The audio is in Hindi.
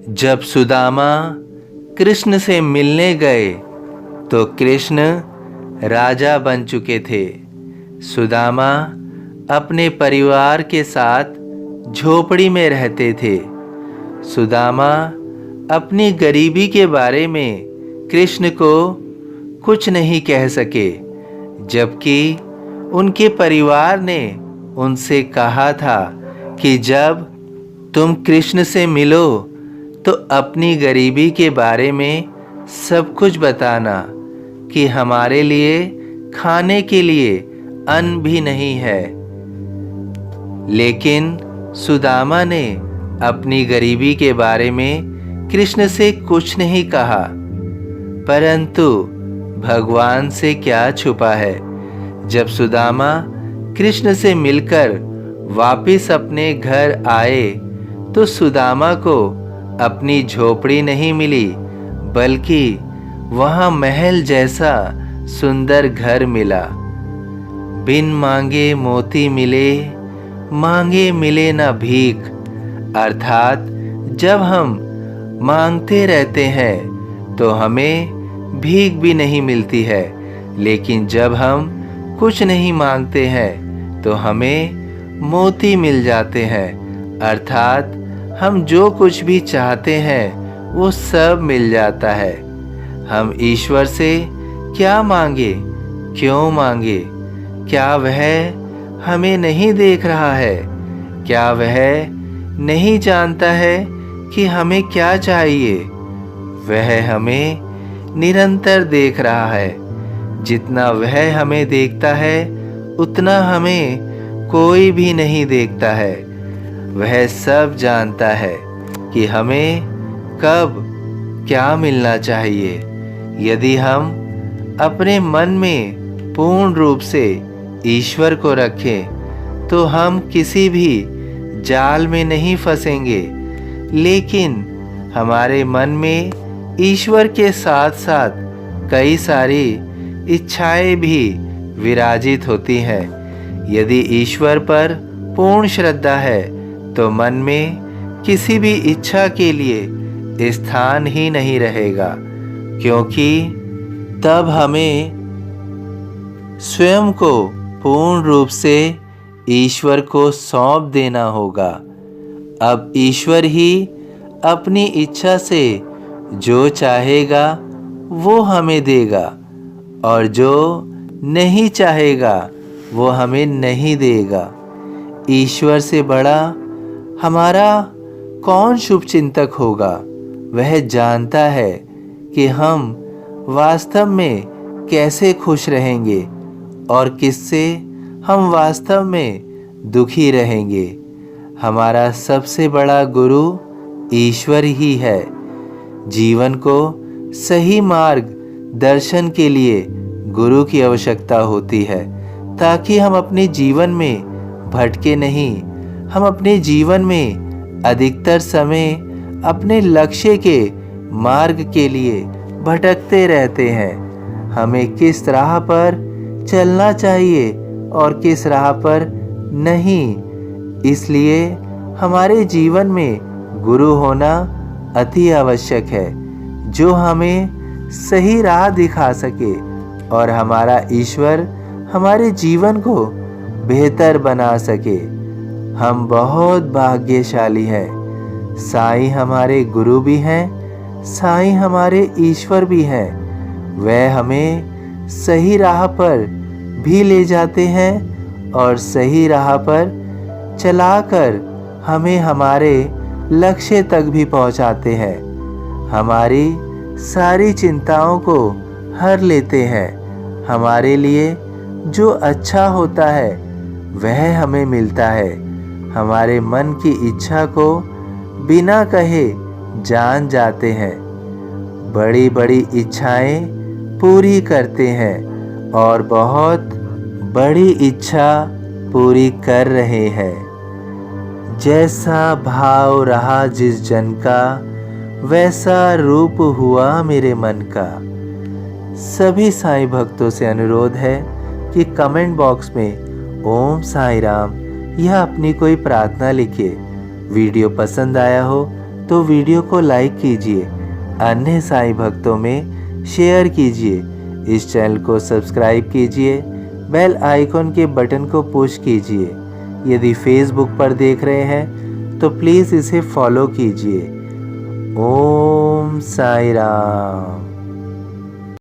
जब सुदामा कृष्ण से मिलने गए तो कृष्ण राजा बन चुके थे। सुदामा अपने परिवार के साथ झोपड़ी में रहते थे। सुदामा अपनी गरीबी के बारे में कृष्ण को कुछ नहीं कह सके, जबकि उनके परिवार ने उनसे कहा था कि जब तुम कृष्ण से मिलो तो अपनी गरीबी के बारे में सब कुछ बताना कि हमारे लिए खाने के लिए अन्न भी नहीं है। लेकिन सुदामा ने अपनी गरीबी के बारे में कृष्ण से कुछ नहीं कहा, परंतु भगवान से क्या छुपा है। जब सुदामा कृष्ण से मिलकर वापस अपने घर आए तो सुदामा को अपनी झोपड़ी नहीं मिली, बल्कि वहां महल जैसा सुंदर घर मिला। बिन मांगे मोती मिले, मांगे मिले ना भीख। अर्थात जब हम मांगते रहते हैं तो हमें भीख भी नहीं मिलती है, लेकिन जब हम कुछ नहीं मांगते हैं तो हमें मोती मिल जाते हैं। अर्थात हम जो कुछ भी चाहते हैं वो सब मिल जाता है। हम ईश्वर से क्या मांगे, क्यों मांगे? क्या वह हमें नहीं देख रहा है? क्या वह नहीं जानता है कि हमें क्या चाहिए? वह हमें निरंतर देख रहा है। जितना वह हमें देखता है उतना हमें कोई भी नहीं देखता है। वह सब जानता है कि हमें कब क्या मिलना चाहिए। यदि हम अपने मन में पूर्ण रूप से ईश्वर को रखें तो हम किसी भी जाल में नहीं फंसेंगे। लेकिन हमारे मन में ईश्वर के साथ साथ कई सारी इच्छाएं भी विराजित होती हैं। यदि ईश्वर पर पूर्ण श्रद्धा है तो मन में किसी भी इच्छा के लिए स्थान ही नहीं रहेगा, क्योंकि तब हमें स्वयं को पूर्ण रूप से ईश्वर को सौंप देना होगा। अब ईश्वर ही अपनी इच्छा से जो चाहेगा वो हमें देगा, और जो नहीं चाहेगा वो हमें नहीं देगा। ईश्वर से बड़ा हमारा कौन शुभ चिंतक होगा? वह जानता है कि हम वास्तव में कैसे खुश रहेंगे और किससे हम वास्तव में दुखी रहेंगे। हमारा सबसे बड़ा गुरु ईश्वर ही है। जीवन को सही मार्ग दर्शन के लिए गुरु की आवश्यकता होती है, ताकि हम अपने जीवन में भटके नहीं। हम अपने जीवन में अधिकतर समय अपने लक्ष्य के मार्ग के लिए भटकते रहते हैं। हमें किस राह पर चलना चाहिए और किस राह पर नहीं। इसलिए हमारे जीवन में गुरु होना अति आवश्यक है, जो हमें सही राह दिखा सके और हमारा ईश्वर हमारे जीवन को बेहतर बना सके। हम बहुत भाग्यशाली हैं। साईं हमारे गुरु भी हैं, साईं हमारे ईश्वर भी हैं। वह हमें सही राह पर भी ले जाते हैं और सही राह पर चलाकर हमें हमारे लक्ष्य तक भी पहुंचाते हैं। हमारी सारी चिंताओं को हर लेते हैं। हमारे लिए जो अच्छा होता है वह हमें मिलता है। हमारे मन की इच्छा को बिना कहे जान जाते हैं। बड़ी बड़ी इच्छाएं पूरी करते हैं और बहुत बड़ी इच्छा पूरी कर रहे हैं। जैसा भाव रहा जिस जन का, वैसा रूप हुआ मेरे मन का। सभी साईं भक्तों से अनुरोध है कि कमेंट बॉक्स में ओम साईं राम या अपनी कोई प्रार्थना लिखिए। वीडियो पसंद आया हो तो वीडियो को लाइक कीजिए, अन्य साईं भक्तों में शेयर कीजिए, इस चैनल को सब्सक्राइब कीजिए, बेल आइकॉन के बटन को पुश कीजिए। यदि फेसबुक पर देख रहे हैं तो प्लीज़ इसे फॉलो कीजिए। ओम साईं राम।